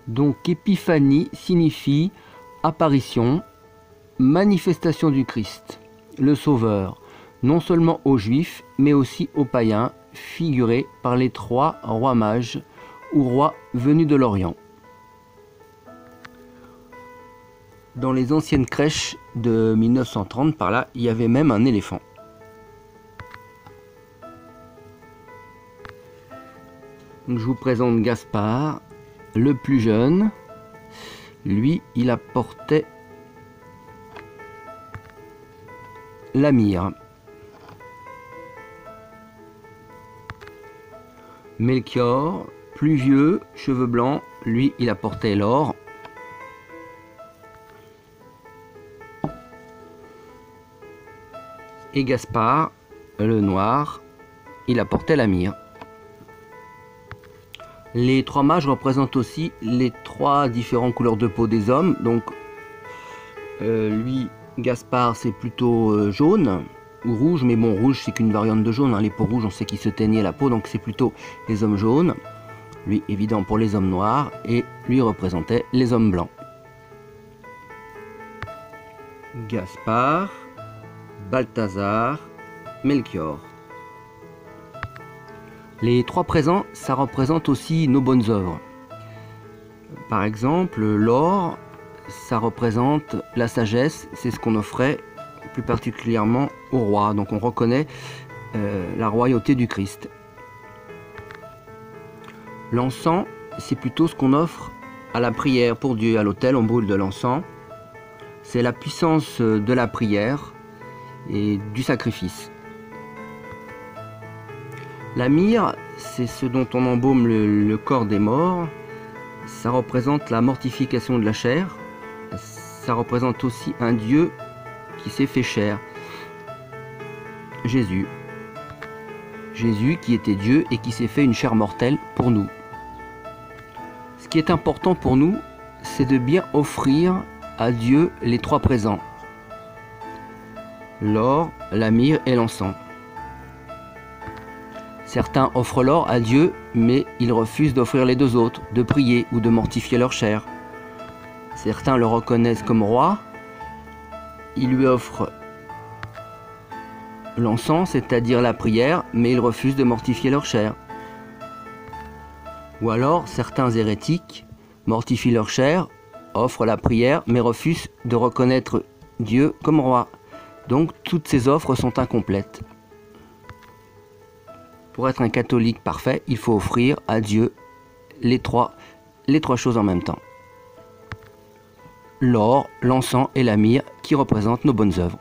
Donc épiphanie signifie apparition, manifestation du Christ, le Sauveur, non seulement aux Juifs, mais aussi aux païens, figurés par les 3 rois mages ou rois venus de l'Orient. Dans les anciennes crèches de 1930, par là, il y avait même un éléphant. Donc, je vous présente Gaspard, le plus jeune. Lui, il apportait la myrrhe. Melchior, plus vieux, cheveux blancs, lui, il apportait l'or. Et Gaspard, le noir, il apportait la myrrhe. Les 3 mages représentent aussi les 3 différentes couleurs de peau des hommes. Donc, lui, Gaspard, c'est plutôt jaune ou rouge, mais bon, rouge, c'est qu'une variante de jaune. Hein. Les peaux rouges, on sait qu'ils se teignaient la peau, donc c'est plutôt les hommes jaunes. Lui, évident pour les hommes noirs, et lui représentait les hommes blancs. Gaspard, Balthazar, Melchior. Les 3 présents, ça représente aussi nos bonnes œuvres. Par exemple, l'or, ça représente la sagesse, c'est ce qu'on offrait plus particulièrement au roi. Donc on reconnaît la royauté du Christ. L'encens, c'est plutôt ce qu'on offre à la prière pour Dieu. À l'autel, on brûle de l'encens. C'est la puissance de la prière et du sacrifice. La myrrhe, c'est ce dont on embaume le corps des morts. Ça représente la mortification de la chair. Ça représente aussi un Dieu qui s'est fait chair. Jésus. Jésus qui était Dieu et qui s'est fait une chair mortelle pour nous. Ce qui est important pour nous, c'est de bien offrir à Dieu les 3 présents. L'or, la myrrhe et l'encens. Certains offrent l'or à Dieu, mais ils refusent d'offrir les 2 autres, de prier ou de mortifier leur chair. Certains le reconnaissent comme roi, ils lui offrent l'encens, c'est-à-dire la prière, mais ils refusent de mortifier leur chair. Ou alors, certains hérétiques mortifient leur chair, offrent la prière, mais refusent de reconnaître Dieu comme roi. Donc, toutes ces offres sont incomplètes. Pour être un catholique parfait, il faut offrir à Dieu les trois choses en même temps. L'or, l'encens et la myrrhe qui représentent nos bonnes œuvres.